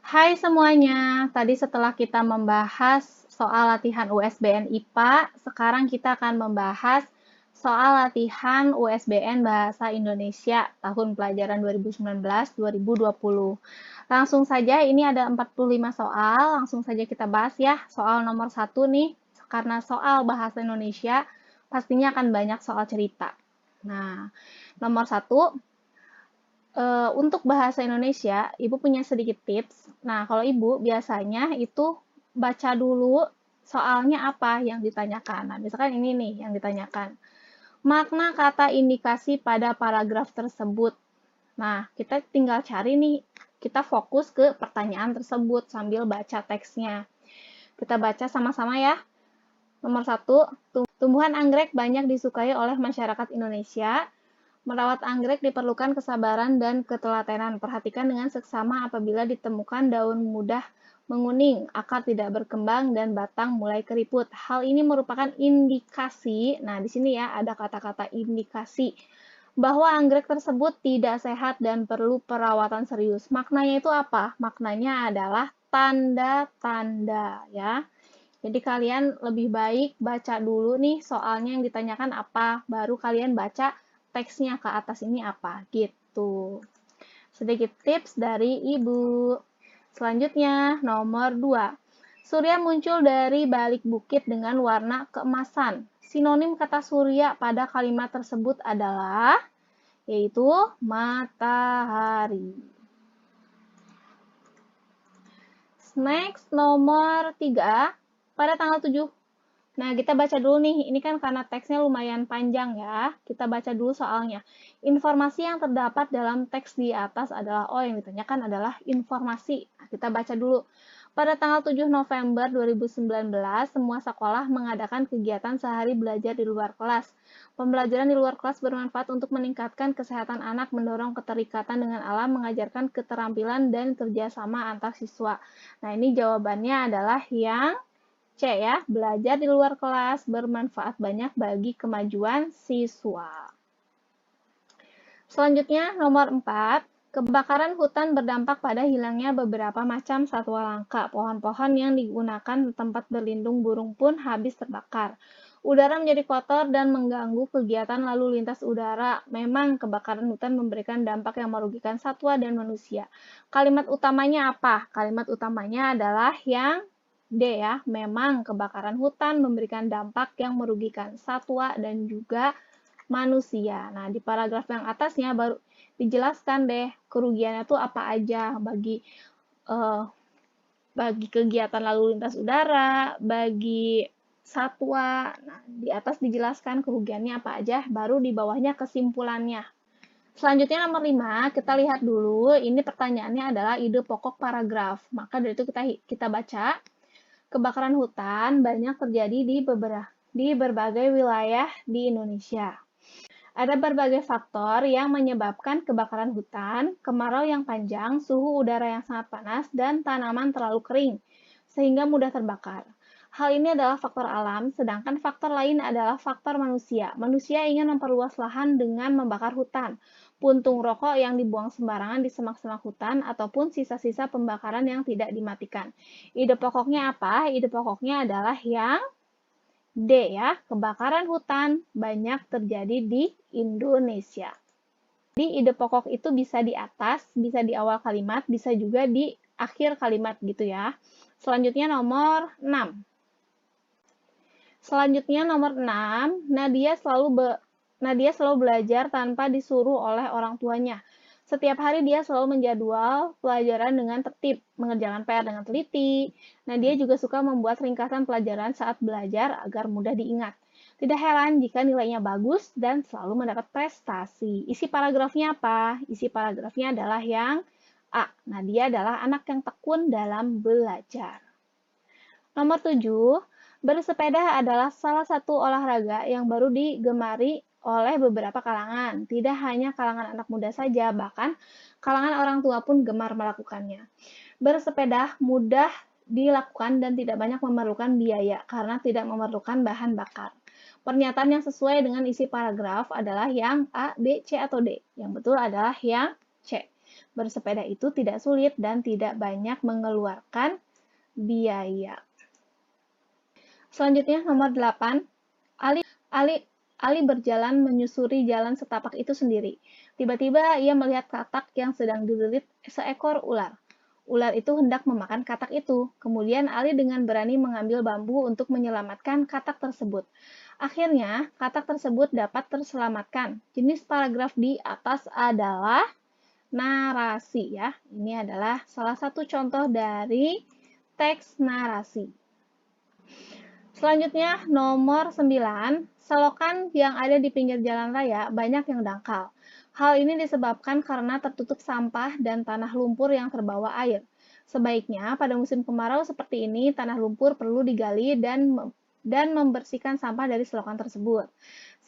Hai semuanya, tadi setelah kita membahas soal latihan USBN IPA, sekarang kita akan membahas soal latihan USBN Bahasa Indonesia tahun pelajaran 2019-2020. Langsung saja, ini ada 45 soal, langsung saja kita bahas ya. Soal nomor 1 nih, karena soal bahasa Indonesia, pastinya akan banyak soal cerita. Nah, nomor 1, untuk bahasa Indonesia, Ibu punya sedikit tips. Nah, kalau Ibu biasanya itu baca dulu soalnya apa yang ditanyakan. Nah, misalkan ini nih yang ditanyakan. Makna kata indikasi pada paragraf tersebut. Nah, kita tinggal cari nih, kita fokus ke pertanyaan tersebut sambil baca teksnya. Kita baca sama-sama ya. Nomor 1, tumbuhan anggrek banyak disukai oleh masyarakat Indonesia. Merawat anggrek diperlukan kesabaran dan ketelatenan. Perhatikan dengan seksama apabila ditemukan daun mudah menguning, akar tidak berkembang, dan batang mulai keriput. Hal ini merupakan indikasi, nah di sini ya ada kata-kata indikasi, bahwa anggrek tersebut tidak sehat dan perlu perawatan serius. Maknanya itu apa? Maknanya adalah tanda-tanda ya. Jadi kalian lebih baik baca dulu nih soalnya yang ditanyakan apa, baru kalian baca teksnya ke atas ini apa, gitu. Sedikit tips dari Ibu. Selanjutnya, nomor 2. Surya muncul dari balik bukit dengan warna keemasan. Sinonim kata surya pada kalimat tersebut adalah, yaitu matahari. Next, nomor 3. Pada tanggal 7. Nah, kita baca dulu nih. Ini kan karena teksnya lumayan panjang ya. Kita baca dulu soalnya. Informasi yang terdapat dalam teks di atas adalah, yang ditanyakan adalah informasi. Nah, kita baca dulu. Pada tanggal 7 November 2019, semua sekolah mengadakan kegiatan sehari belajar di luar kelas. Pembelajaran di luar kelas bermanfaat untuk meningkatkan kesehatan anak, mendorong keterikatan dengan alam, mengajarkan keterampilan dan kerjasama antar siswa. Nah, ini jawabannya adalah yang C ya, belajar di luar kelas bermanfaat banyak bagi kemajuan siswa. Selanjutnya, nomor 4. Kebakaran hutan berdampak pada hilangnya beberapa macam satwa langka. Pohon-pohon yang digunakan tempat berlindung burung pun habis terbakar. Udara menjadi kotor dan mengganggu kegiatan lalu lintas udara. Memang kebakaran hutan memberikan dampak yang merugikan satwa dan manusia. Kalimat utamanya apa? Kalimat utamanya adalah yang D ya, memang kebakaran hutan memberikan dampak yang merugikan satwa dan juga manusia. Nah, di paragraf yang atasnya baru dijelaskan deh kerugiannya tuh apa aja bagi kegiatan lalu lintas udara, bagi satwa. Nah, di atas dijelaskan kerugiannya apa aja, baru di bawahnya kesimpulannya. Selanjutnya nomor 5, kita lihat dulu, ini pertanyaannya adalah ide pokok paragraf. Maka dari itu kita baca, kebakaran hutan banyak terjadi di berbagai wilayah di Indonesia. Ada berbagai faktor yang menyebabkan kebakaran hutan, kemarau yang panjang, suhu udara yang sangat panas, dan tanaman terlalu kering, sehingga mudah terbakar. Hal ini adalah faktor alam, sedangkan faktor lain adalah faktor manusia. Manusia ingin memperluas lahan dengan membakar hutan, puntung rokok yang dibuang sembarangan di semak-semak hutan, ataupun sisa-sisa pembakaran yang tidak dimatikan. Ide pokoknya apa? Ide pokoknya adalah yang D ya, kebakaran hutan banyak terjadi di Indonesia. Jadi ide pokok itu bisa di atas, bisa di awal kalimat, bisa juga di akhir kalimat gitu ya. Selanjutnya nomor 6. Selanjutnya nomor 6, Nadia selalu belajar tanpa disuruh oleh orang tuanya. Setiap hari dia selalu menjadwal pelajaran dengan tertib, mengerjakan PR dengan teliti. Nadia juga suka membuat ringkasan pelajaran saat belajar agar mudah diingat. Tidak heran jika nilainya bagus dan selalu mendapat prestasi. Isi paragrafnya apa? Isi paragrafnya adalah yang A. Nadia adalah anak yang tekun dalam belajar. Nomor 7, bersepeda adalah salah satu olahraga yang baru digemari oleh beberapa kalangan. Tidak hanya kalangan anak muda saja, bahkan kalangan orang tua pun gemar melakukannya. Bersepeda mudah dilakukan dan tidak banyak memerlukan biaya karena tidak memerlukan bahan bakar. Pernyataan yang sesuai dengan isi paragraf adalah yang A, B, C, atau D. Yang betul adalah yang C. Bersepeda itu tidak sulit dan tidak banyak mengeluarkan biaya. Selanjutnya nomor 8. Ali berjalan menyusuri jalan setapak itu sendiri. Tiba-tiba ia melihat katak yang sedang dililit seekor ular. Ular itu hendak memakan katak itu. Kemudian Ali dengan berani mengambil bambu untuk menyelamatkan katak tersebut. Akhirnya, katak tersebut dapat terselamatkan. Jenis paragraf di atas adalah narasi ya. Ini adalah salah satu contoh dari teks narasi. Selanjutnya nomor 9, selokan yang ada di pinggir jalan raya banyak yang dangkal. Hal ini disebabkan karena tertutup sampah dan tanah lumpur yang terbawa air. Sebaiknya pada musim kemarau seperti ini tanah lumpur perlu digali dan membersihkan sampah dari selokan tersebut.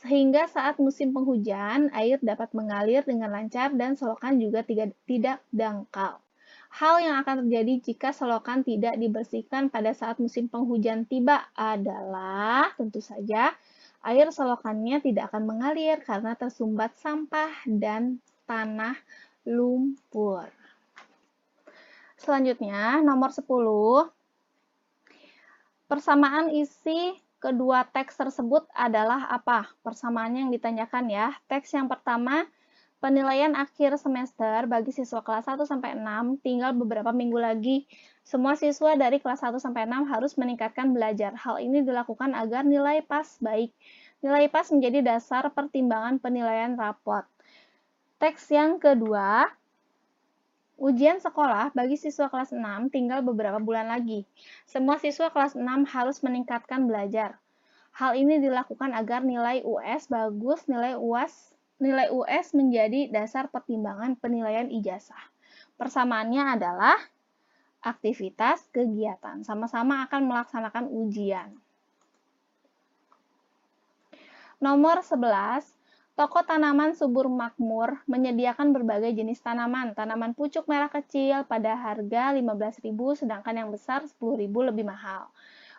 Sehingga saat musim penghujan, air dapat mengalir dengan lancar dan selokan juga tidak dangkal. Hal yang akan terjadi jika selokan tidak dibersihkan pada saat musim penghujan tiba adalah tentu saja air selokannya tidak akan mengalir karena tersumbat sampah dan tanah lumpur. Selanjutnya, nomor 10. Persamaan isi kedua teks tersebut adalah apa? Persamaannya yang ditanyakan ya. Teks yang pertama, penilaian akhir semester bagi siswa kelas 1 sampai 6 tinggal beberapa minggu lagi. Semua siswa dari kelas 1 sampai 6 harus meningkatkan belajar. Hal ini dilakukan agar nilai PAS baik. Nilai PAS menjadi dasar pertimbangan penilaian raport. Teks yang kedua, ujian sekolah bagi siswa kelas 6 tinggal beberapa bulan lagi. Semua siswa kelas 6 harus meningkatkan belajar. Hal ini dilakukan agar nilai US bagus, nilai US menjadi dasar pertimbangan penilaian ijazah. Persamaannya adalah aktivitas kegiatan. Sama-sama akan melaksanakan ujian. Nomor 11. Toko tanaman subur makmur menyediakan berbagai jenis tanaman. Tanaman pucuk merah kecil pada harga 15.000, sedangkan yang besar 10.000 lebih mahal.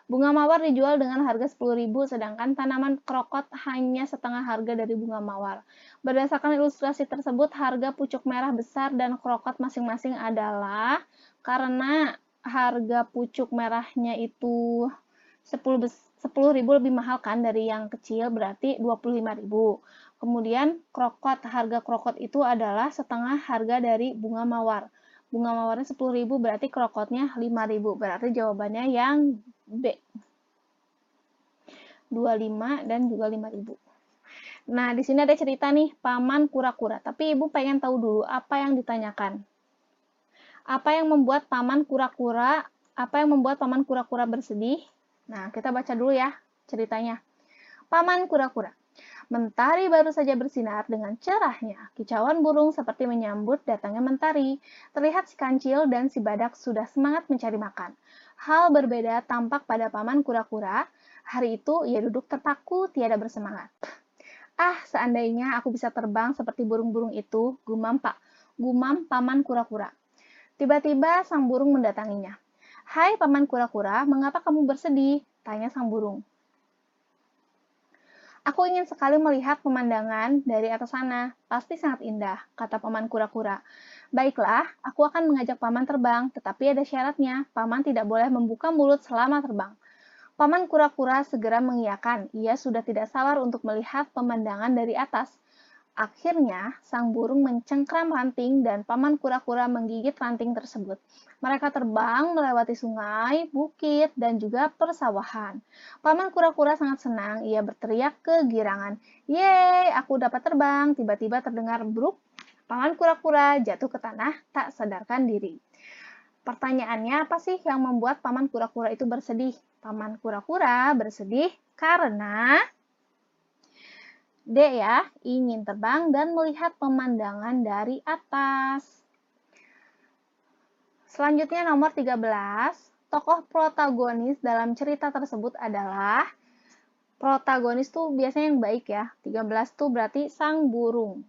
Bunga mawar dijual dengan harga 10.000, sedangkan tanaman krokot hanya setengah harga dari bunga mawar. Berdasarkan ilustrasi tersebut, harga pucuk merah besar dan krokot masing-masing adalah karena harga pucuk merahnya itu 10.000 lebih mahal kan dari yang kecil, berarti 25.000. Kemudian harga krokot itu adalah setengah harga dari bunga mawar. Bunga mawarnya 10.000 berarti krokotnya 5.000. Berarti jawabannya yang B. 25 dan juga 5.000. Nah, di sini ada cerita nih, paman kura-kura. Tapi Ibu pengen tahu dulu apa yang ditanyakan. Apa yang membuat paman kura-kura bersedih? Nah, kita baca dulu ya ceritanya. Paman kura-kura. Mentari baru saja bersinar dengan cerahnya. Kicauan burung seperti menyambut datangnya mentari. Terlihat si kancil dan si badak sudah semangat mencari makan. Hal berbeda tampak pada paman kura-kura. Hari itu ia duduk terpaku, tiada bersemangat. Ah, seandainya aku bisa terbang seperti burung-burung itu, gumam paman kura-kura. Tiba-tiba sang burung mendatanginya. Hai paman kura-kura, mengapa kamu bersedih? Tanya sang burung. Aku ingin sekali melihat pemandangan dari atas sana. Pasti sangat indah, kata paman kura-kura. Baiklah, aku akan mengajak paman terbang, tetapi ada syaratnya. Paman tidak boleh membuka mulut selama terbang. Paman kura-kura segera mengiyakan. Ia sudah tidak sabar untuk melihat pemandangan dari atas. Akhirnya, sang burung mencengkram ranting dan paman kura-kura menggigit ranting tersebut. Mereka terbang melewati sungai, bukit, dan juga persawahan. Paman kura-kura sangat senang, ia berteriak kegirangan. Yeay, aku dapat terbang. Tiba-tiba terdengar bruk. Paman kura-kura jatuh ke tanah, tak sadarkan diri. Pertanyaannya, apa sih yang membuat paman kura-kura itu bersedih? Paman kura-kura bersedih karena D ya, ingin terbang dan melihat pemandangan dari atas. Selanjutnya nomor 13, tokoh protagonis dalam cerita tersebut adalah, protagonis tuh biasanya yang baik ya, 13 tuh berarti sang burung.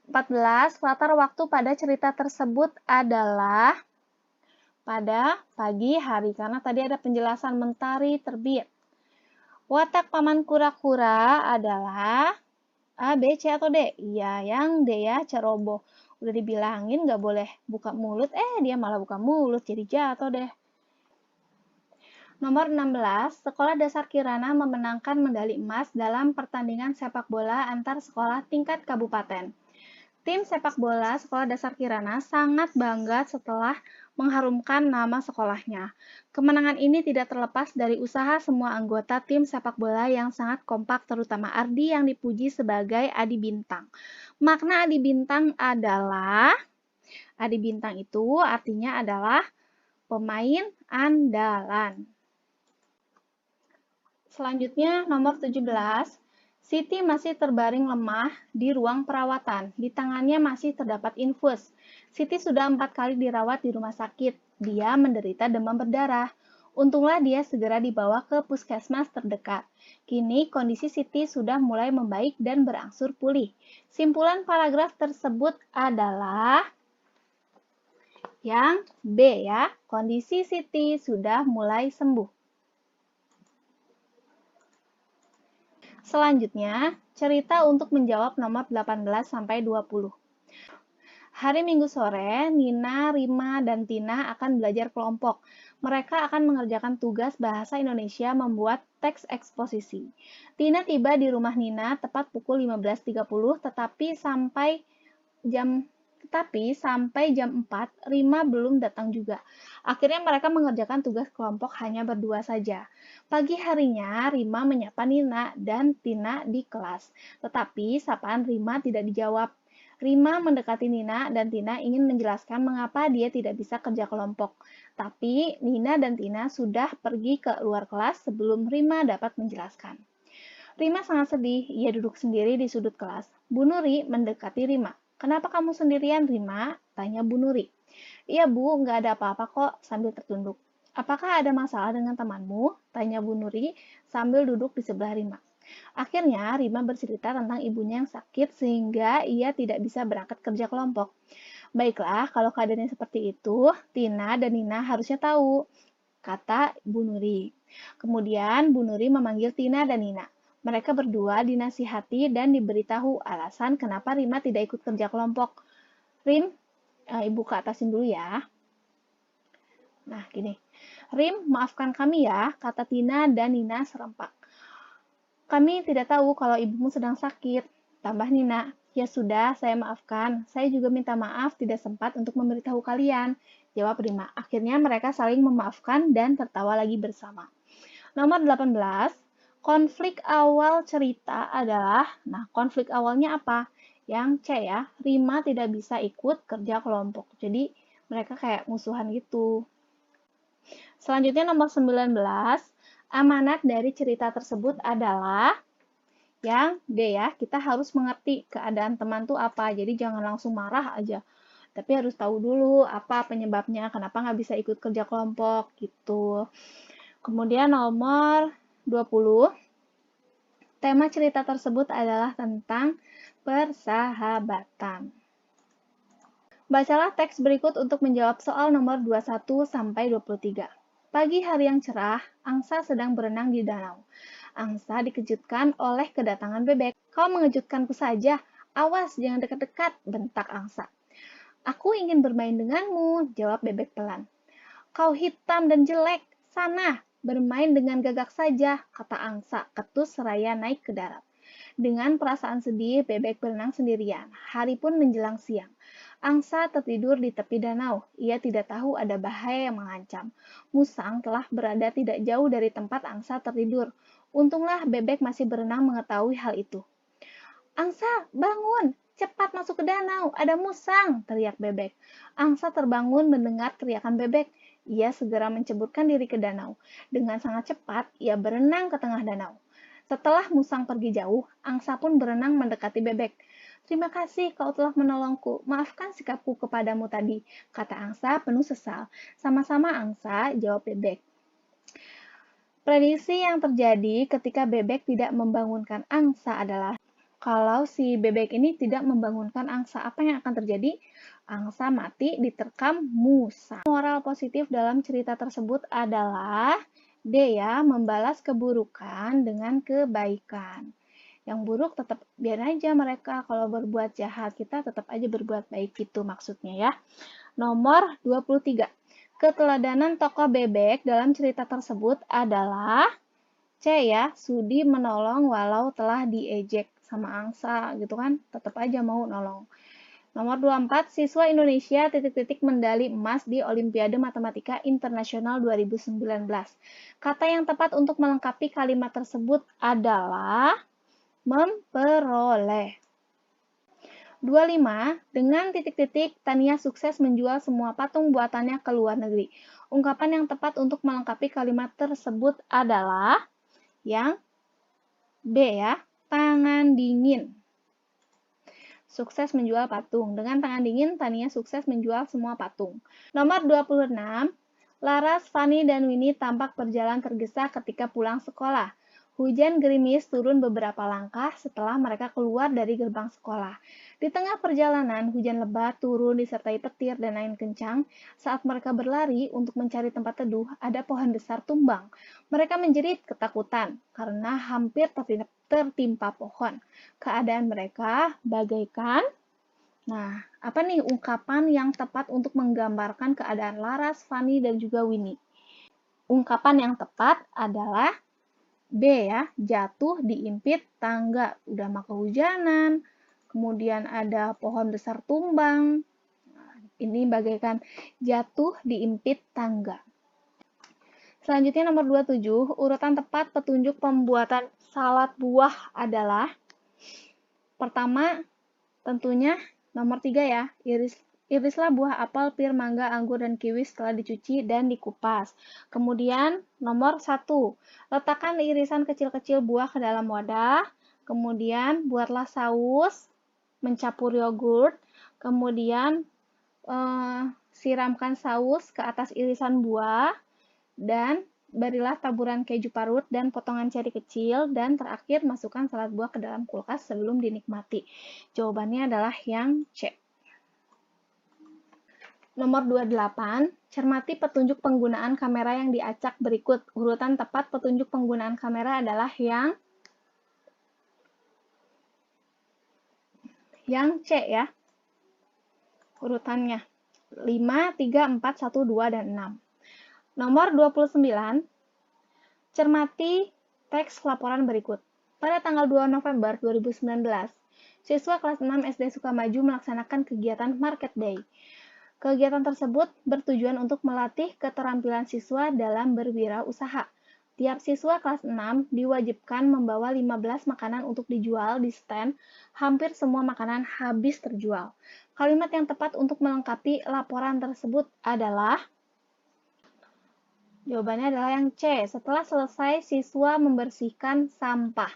14, latar waktu pada cerita tersebut adalah pada pagi hari, karena tadi ada penjelasan mentari terbit. Watak paman kura-kura adalah A, B, C, atau D? Iya, yang D ya, ceroboh. Udah dibilangin nggak boleh buka mulut, dia malah buka mulut, jadi jatuh deh. Nomor 16, Sekolah Dasar Kirana memenangkan medali emas dalam pertandingan sepak bola antar sekolah tingkat kabupaten. Tim sepak bola Sekolah Dasar Kirana sangat bangga setelah mengharumkan nama sekolahnya. Kemenangan ini tidak terlepas dari usaha semua anggota tim sepak bola yang sangat kompak, terutama Ardi yang dipuji sebagai Adi Bintang. Makna Adi Bintang itu artinya adalah pemain andalan. Selanjutnya, nomor 17, Siti masih terbaring lemah di ruang perawatan. Di tangannya masih terdapat infus. Siti sudah 4 kali dirawat di rumah sakit. Dia menderita demam berdarah. Untunglah dia segera dibawa ke puskesmas terdekat. Kini kondisi Siti sudah mulai membaik dan berangsur pulih. Simpulan paragraf tersebut adalah yang B ya. Kondisi Siti sudah mulai sembuh. Selanjutnya, cerita untuk menjawab nomor 18-20. Hari Minggu sore, Nina, Rima, dan Tina akan belajar kelompok. Mereka akan mengerjakan tugas bahasa Indonesia membuat teks eksposisi. Tina tiba di rumah Nina tepat pukul 15.30, tetapi sampai jam 4, Rima belum datang juga. Akhirnya mereka mengerjakan tugas kelompok hanya berdua saja. Pagi harinya, Rima menyapa Nina dan Tina di kelas. Tetapi sapaan Rima tidak dijawab. Rima mendekati Nina dan Tina ingin menjelaskan mengapa dia tidak bisa kerja kelompok. Tapi Nina dan Tina sudah pergi ke luar kelas sebelum Rima dapat menjelaskan. Rima sangat sedih, ia duduk sendiri di sudut kelas. Bu Nuri mendekati Rima. Kenapa kamu sendirian, Rima? Tanya Bu Nuri. Iya Bu, nggak ada apa-apa kok, sambil tertunduk. Apakah ada masalah dengan temanmu? Tanya Bu Nuri sambil duduk di sebelah Rima. Akhirnya, Rima bercerita tentang ibunya yang sakit sehingga ia tidak bisa berangkat kerja kelompok. Baiklah, kalau keadaannya seperti itu, Tina dan Nina harusnya tahu, kata Bu Nuri. Kemudian Bu Nuri memanggil Tina dan Nina. Mereka berdua dinasihati dan diberitahu alasan kenapa Rima tidak ikut kerja kelompok. Rim, Ibu ke atasin dulu ya. Nah, gini. Rim, maafkan kami ya, kata Tina dan Nina serempak. Kami tidak tahu kalau ibumu sedang sakit. Tambah Nina, ya sudah, saya maafkan. Saya juga minta maaf tidak sempat untuk memberitahu kalian. Jawab Rima. Akhirnya mereka saling memaafkan dan tertawa lagi bersama. Nomor 18, konflik awal cerita adalah, konflik awalnya apa? Yang C ya, Rima tidak bisa ikut kerja kelompok. Jadi mereka kayak musuhan gitu. Selanjutnya nomor 19, amanat dari cerita tersebut adalah yang D ya, kita harus mengerti keadaan teman tuh apa. Jadi jangan langsung marah aja. Tapi harus tahu dulu apa penyebabnya, kenapa nggak bisa ikut kerja kelompok gitu. Kemudian nomor 20, tema cerita tersebut adalah tentang persahabatan. Bacalah teks berikut untuk menjawab soal nomor 21-23. Pagi hari yang cerah, angsa sedang berenang di danau. Angsa dikejutkan oleh kedatangan bebek. Kau mengejutkanku saja. Awas, jangan dekat-dekat, bentak angsa. Aku ingin bermain denganmu, jawab bebek pelan. Kau hitam dan jelek. Sana, bermain dengan gagak saja, kata angsa, ketus seraya naik ke darat. Dengan perasaan sedih, bebek berenang sendirian. Hari pun menjelang siang. Angsa tertidur di tepi danau. Ia tidak tahu ada bahaya yang mengancam. Musang telah berada tidak jauh dari tempat angsa tertidur. Untunglah bebek masih berenang mengetahui hal itu. Angsa, bangun! Cepat masuk ke danau, ada musang, teriak bebek. Angsa terbangun mendengar teriakan bebek. Ia segera menceburkan diri ke danau. Dengan sangat cepat, ia berenang ke tengah danau. Setelah musang pergi jauh, angsa pun berenang mendekati bebek. Terima kasih kau telah menolongku. Maafkan sikapku kepadamu tadi, kata angsa penuh sesal. Sama-sama angsa, jawab bebek. Prediksi yang terjadi ketika bebek tidak membangunkan angsa adalah kalau si bebek ini tidak membangunkan angsa, apa yang akan terjadi? Angsa mati diterkam musang. Moral positif dalam cerita tersebut adalah D ya, membalas keburukan dengan kebaikan. Yang buruk tetap biar aja mereka, kalau berbuat jahat kita tetap aja berbuat baik gitu maksudnya ya. Nomor 23. Keteladanan tokoh bebek dalam cerita tersebut adalah C ya, sudi menolong walau telah diejek sama angsa gitu kan, tetap aja mau nolong. Nomor 24, siswa Indonesia titik-titik medali emas di Olimpiade Matematika Internasional 2019. Kata yang tepat untuk melengkapi kalimat tersebut adalah memperoleh. 25, dengan titik-titik, Tania sukses menjual semua patung buatannya ke luar negeri. Ungkapan yang tepat untuk melengkapi kalimat tersebut adalah yang B ya, tangan dingin. Sukses menjual patung. Dengan tangan dingin, Tania sukses menjual semua patung. Nomor 26, Laras, Fanny, dan Winnie tampak berjalan tergesa ketika pulang sekolah. Hujan gerimis turun beberapa langkah setelah mereka keluar dari gerbang sekolah. Di tengah perjalanan, hujan lebat turun disertai petir dan angin kencang. Saat mereka berlari untuk mencari tempat teduh, ada pohon besar tumbang. Mereka menjerit ketakutan karena hampir tertimpa pohon. Keadaan mereka bagaikan... Nah, apa nih ungkapan yang tepat untuk menggambarkan keadaan Laras, Fanny, dan juga Winnie? Ungkapan yang tepat adalah B ya, jatuh diimpit tangga. Udah mah kehujanan, kemudian ada pohon besar tumbang. Nah, ini bagaikan jatuh diimpit tangga. Selanjutnya nomor 27, urutan tepat petunjuk pembuatan salad buah adalah pertama tentunya nomor 3 ya, irislah buah apel, pir, mangga, anggur, dan kiwi setelah dicuci dan dikupas. Kemudian nomor 1, letakkan irisan kecil-kecil buah ke dalam wadah. Kemudian buatlah saus, mencampur yogurt. Kemudian siramkan saus ke atas irisan buah. Dan berilah taburan keju parut dan potongan ceri kecil, dan terakhir masukkan salad buah ke dalam kulkas sebelum dinikmati. Jawabannya adalah yang C. Nomor 28, cermati petunjuk penggunaan kamera yang diacak berikut. Urutan tepat petunjuk penggunaan kamera adalah yang C ya. Urutannya 5, 3, 4, 1, 2, dan 6. Nomor 29, cermati teks laporan berikut. Pada tanggal 2 November 2019, siswa kelas 6 SD Sukamaju melaksanakan kegiatan Market Day. Kegiatan tersebut bertujuan untuk melatih keterampilan siswa dalam berwirausaha. Tiap siswa kelas 6 diwajibkan membawa 15 makanan untuk dijual di stand. Hampir semua makanan habis terjual. Kalimat yang tepat untuk melengkapi laporan tersebut adalah... Jawabannya adalah yang C. Setelah selesai, siswa membersihkan sampah.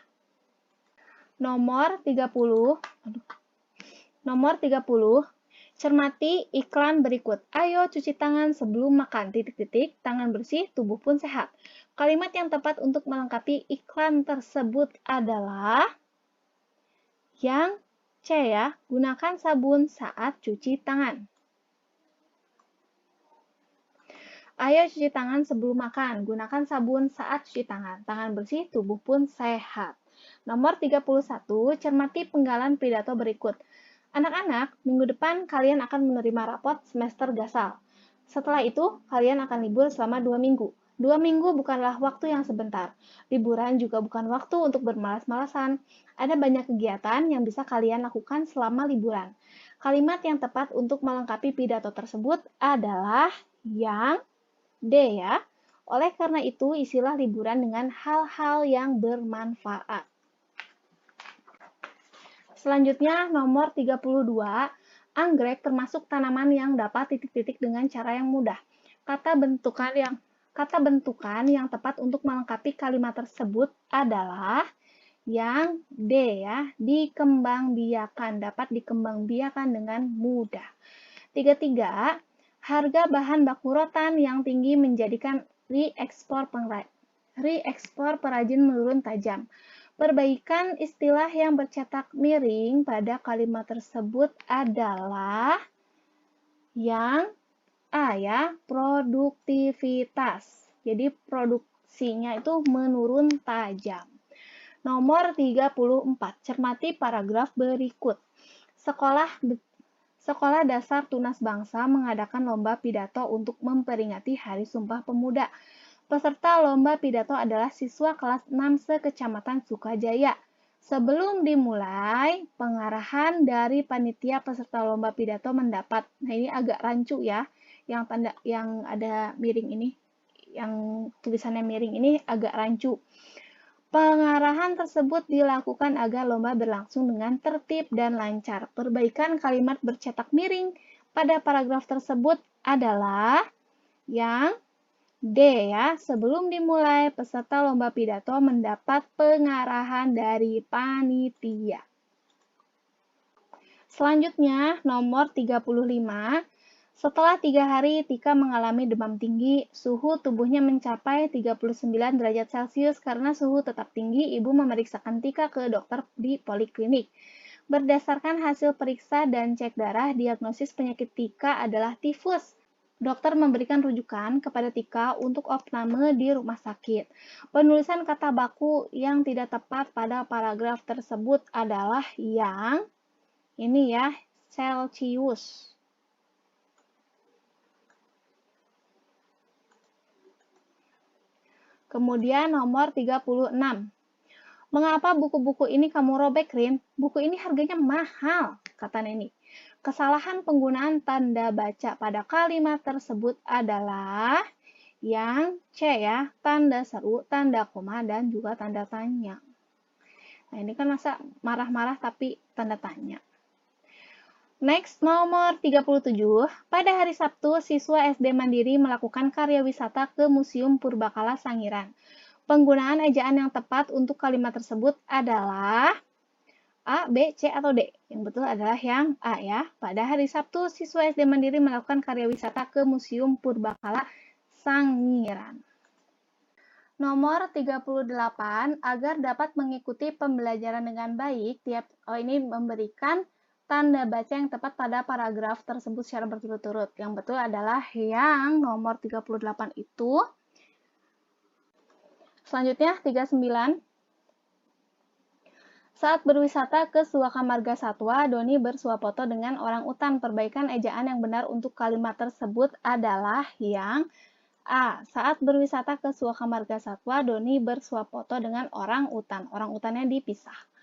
Nomor 30. Cermati iklan berikut. Ayo cuci tangan sebelum makan. Titik-titik, tangan bersih, tubuh pun sehat. Kalimat yang tepat untuk melengkapi iklan tersebut adalah yang C ya. Gunakan sabun saat cuci tangan. Ayo cuci tangan sebelum makan. Gunakan sabun saat cuci tangan. Tangan bersih, tubuh pun sehat. Nomor 31, cermati penggalan pidato berikut. Anak-anak, minggu depan kalian akan menerima rapot semester gasal. Setelah itu, kalian akan libur selama 2 minggu. 2 minggu bukanlah waktu yang sebentar. Liburan juga bukan waktu untuk bermalas-malasan. Ada banyak kegiatan yang bisa kalian lakukan selama liburan. Kalimat yang tepat untuk melengkapi pidato tersebut adalah yang D ya. Oleh karena itu, isilah liburan dengan hal-hal yang bermanfaat. Selanjutnya, nomor 32, anggrek termasuk tanaman yang dapat titik-titik dengan cara yang mudah. Kata bentukan yang tepat untuk melengkapi kalimat tersebut adalah yang D ya, dikembangbiakan, dapat dikembangbiakan dengan mudah. 33, harga bahan baku rotan yang tinggi menjadikan reekspor perajin menurun tajam. Perbaikan istilah yang bercetak miring pada kalimat tersebut adalah yang A ya, produktivitas. Jadi produksinya itu menurun tajam. Nomor 34. Cermati paragraf berikut. Sekolah Dasar Tunas Bangsa mengadakan lomba pidato untuk memperingati Hari Sumpah Pemuda. Peserta lomba pidato adalah siswa kelas 6 sekecamatan Sukajaya. Sebelum dimulai, pengarahan dari panitia peserta lomba pidato mendapat. Nah, ini agak rancu ya, yang ada miring ini, yang tulisannya miring ini agak rancu. Pengarahan tersebut dilakukan agar lomba berlangsung dengan tertib dan lancar. Perbaikan kalimat bercetak miring pada paragraf tersebut adalah yang D ya. Sebelum dimulai, peserta lomba pidato mendapat pengarahan dari panitia. Selanjutnya, nomor 35. Setelah 3 hari, Tika mengalami demam tinggi. Suhu tubuhnya mencapai 39 derajat Celcius. Karena suhu tetap tinggi, ibu memeriksakan Tika ke dokter di poliklinik. Berdasarkan hasil periksa dan cek darah, diagnosis penyakit Tika adalah tifus. Dokter memberikan rujukan kepada Tika untuk opname di rumah sakit. Penulisan kata baku yang tidak tepat pada paragraf tersebut adalah yang ini ya, Celcius. Kemudian nomor 36. Mengapa buku-buku ini kamu robek, Rin? Buku ini harganya mahal, kata Neni. Kesalahan penggunaan tanda baca pada kalimat tersebut adalah yang C ya, tanda seru, tanda koma, dan juga tanda tanya. Nah, ini kan masa marah-marah tapi tanda tanya. Next, nomor 37. Pada hari Sabtu, siswa SD Mandiri melakukan karya wisata ke Museum Purbakala Sangiran. Penggunaan ejaan yang tepat untuk kalimat tersebut adalah A, B, C, atau D. Yang betul adalah yang A ya. Pada hari Sabtu, siswa SD Mandiri melakukan karya wisata ke Museum Purbakala Sangiran. Nomor 38. Agar dapat mengikuti pembelajaran dengan baik, ini memberikan tanda baca yang tepat pada paragraf tersebut secara berturut-turut. Yang betul adalah yang nomor 38 itu. Selanjutnya, 39. Saat berwisata ke Suaka Marga Satwa, Doni bersuah foto dengan orang utan. Perbaikan ejaan yang benar untuk kalimat tersebut adalah yang A. Saat berwisata ke Suaka Marga Satwa, Doni bersuah foto dengan orang utan. Orang utannya dipisah.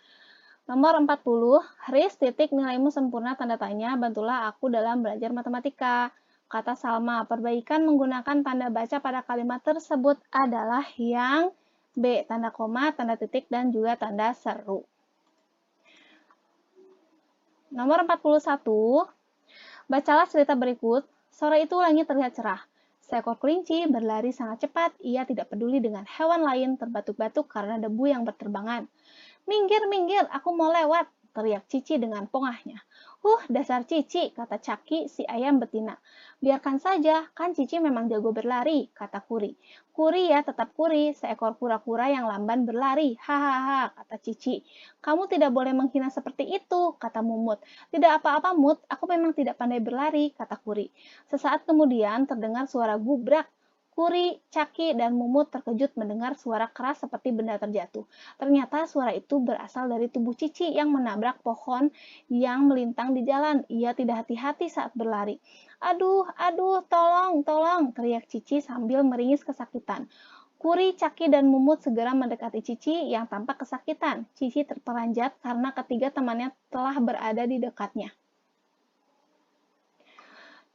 Nomor 40. Riz, titik, nilaimu sempurna, tanda tanya, bantulah aku dalam belajar matematika. Kata Salma, perbaikan menggunakan tanda baca pada kalimat tersebut adalah yang B. Tanda koma, tanda titik, dan juga tanda seru. Nomor 41. Bacalah cerita berikut. Sore itu langit terlihat cerah. Seekor kelinci berlari sangat cepat. Ia tidak peduli dengan hewan lain terbatuk-batuk karena debu yang berterbangan. Minggir, minggir, aku mau lewat, teriak Cici dengan pongahnya. Dasar Cici, kata Caki, si ayam betina. Biarkan saja, kan Cici memang jago berlari, kata Kuri. Kuri ya, tetap Kuri, seekor kura-kura yang lamban berlari. Hahaha, kata Cici. Kamu tidak boleh menghina seperti itu, kata Mumut. Tidak apa-apa, Mut, aku memang tidak pandai berlari, kata Kuri. Sesaat kemudian terdengar suara gubrak. Kuri, Caki, dan Mumut terkejut mendengar suara keras seperti benda terjatuh. Ternyata suara itu berasal dari tubuh Cici yang menabrak pohon yang melintang di jalan. Ia tidak hati-hati saat berlari. Aduh, tolong, tolong, teriak Cici sambil meringis kesakitan. Kuri, Caki, dan Mumut segera mendekati Cici yang tampak kesakitan. Cici terperanjat karena ketiga temannya telah berada di dekatnya.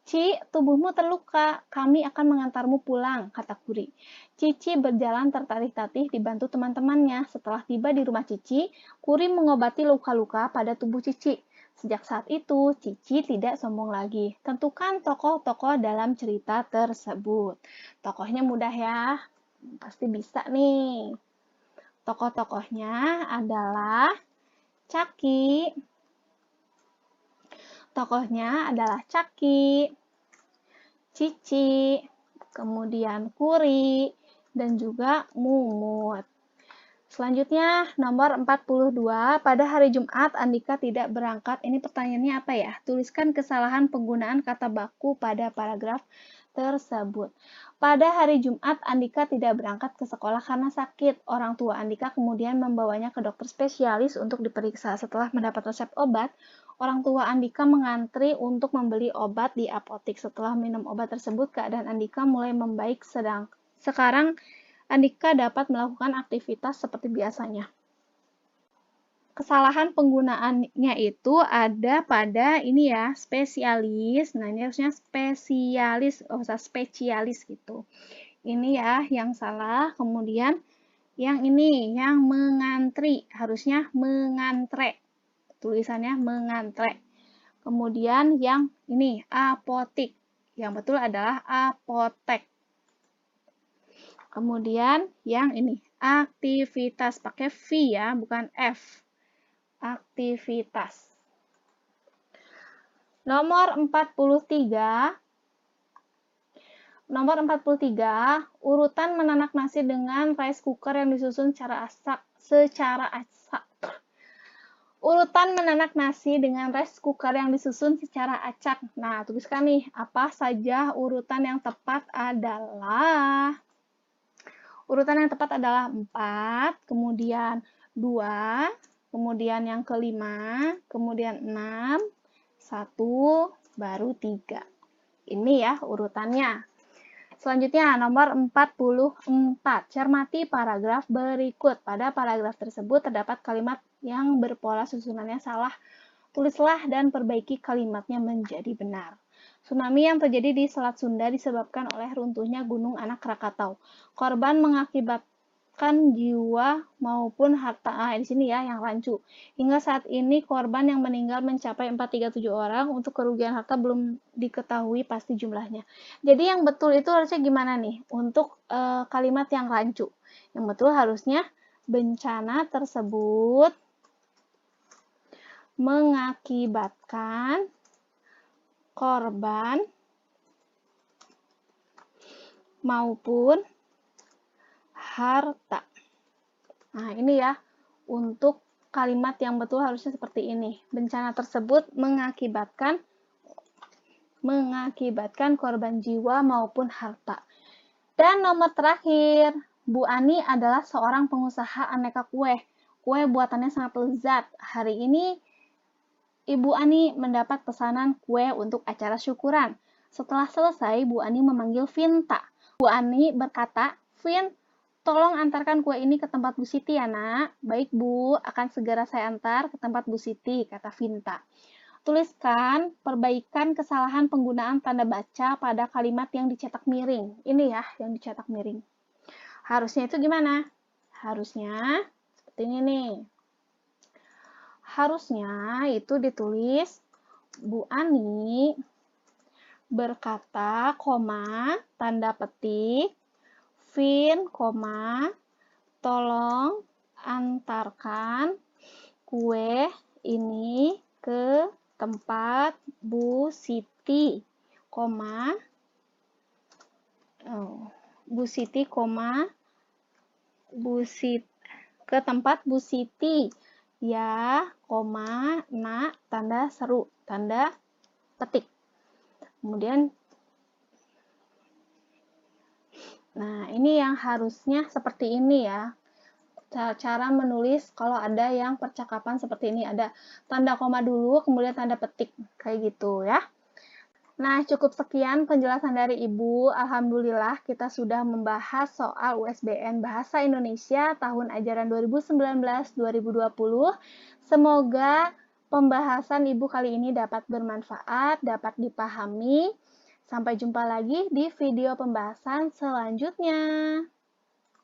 Ci, tubuhmu terluka, kami akan mengantarmu pulang, kata Kuri. Cici berjalan tertatih-tatih dibantu teman-temannya. Setelah tiba di rumah Cici, Kuri mengobati luka-luka pada tubuh Cici. Sejak saat itu, Cici tidak sombong lagi. Tentukan tokoh-tokoh dalam cerita tersebut. Tokohnya mudah ya, pasti bisa nih. Tokoh-tokohnya adalah Caki. Tokohnya adalah Caki, Cici, kemudian Kuri, dan juga Mumut. Selanjutnya, nomor 42. Pada hari Jumat, Andika tidak berangkat. Ini pertanyaannya apa ya? Tuliskan kesalahan penggunaan kata baku pada paragraf tersebut. Pada hari Jumat, Andika tidak berangkat ke sekolah karena sakit. Orang tua Andika kemudian membawanya ke dokter spesialis untuk diperiksa. Setelah mendapat resep obat, orang tua Andika mengantri untuk membeli obat di apotik. Setelah minum obat tersebut, keadaan Andika mulai membaik. Sekarang Andika dapat melakukan aktivitas seperti biasanya. Kesalahan penggunaannya itu ada pada ini ya, spesialis. Nah, ini harusnya spesialis, usah spesialis gitu. Ini ya yang salah. Kemudian yang ini, yang mengantri, harusnya mengantre. Tulisannya mengantre. Kemudian yang ini, apotik. Yang betul adalah apotek. Kemudian yang ini, aktivitas. Pakai V ya, bukan F. Aktivitas. Nomor 43. Nomor 43, urutan menanak nasi dengan rice cooker yang disusun secara acak. Urutan menanak nasi dengan rice cooker yang disusun secara acak. Nah, tuliskan nih, apa saja urutan yang tepat adalah. Urutan yang tepat adalah 4, kemudian 2, kemudian yang kelima, kemudian 6, 1, baru 3. Ini ya urutannya. Selanjutnya nomor 44. Cermati paragraf berikut. Pada paragraf tersebut terdapat kalimat yang berpola susunannya salah. Tulislah dan perbaiki kalimatnya menjadi benar. Tsunami yang terjadi di Selat Sunda disebabkan oleh runtuhnya Gunung Anak Krakatau. Korban mengakibatkan jiwa maupun harta. Di sini ya yang rancu. Hingga saat ini korban yang meninggal mencapai 437 orang. Untuk kerugian harta belum diketahui pasti jumlahnya. Jadi yang betul itu harusnya gimana nih? Untuk kalimat yang rancu. Yang betul harusnya bencana tersebut mengakibatkan korban maupun harta. Nah, ini ya, untuk kalimat yang betul harusnya seperti ini. Bencana tersebut mengakibatkan korban jiwa maupun harta. Dan nomor terakhir, Bu Ani adalah seorang pengusaha aneka kue. Kue buatannya sangat lezat. Hari ini Ibu Ani mendapat pesanan kue untuk acara syukuran. Setelah selesai, Bu Ani memanggil Vinta. Bu Ani berkata, "Vin, tolong antarkan kue ini ke tempat Bu Siti ya, Nak." "Baik, Bu, akan segera saya antar ke tempat Bu Siti," kata Vinta. Tuliskan perbaikan kesalahan penggunaan tanda baca pada kalimat yang dicetak miring. Ini ya, yang dicetak miring. Harusnya itu gimana? Harusnya seperti ini nih. Harusnya itu ditulis Bu Ani berkata, koma, tanda petik, Vin, koma, tolong antarkan kue ini ke tempat Bu Siti, koma, Bu Siti, koma, ke tempat Bu Siti. Ya, koma, nak, tanda seru, tanda petik. Kemudian, nah ini yang harusnya seperti ini ya. Cara menulis kalau ada yang percakapan seperti ini. Ada tanda koma dulu, kemudian tanda petik. Kayak gitu ya. Nah, cukup sekian penjelasan dari Ibu. Alhamdulillah kita sudah membahas soal USBN Bahasa Indonesia tahun ajaran 2019-2020. Semoga pembahasan Ibu kali ini dapat bermanfaat, dapat dipahami. Sampai jumpa lagi di video pembahasan selanjutnya.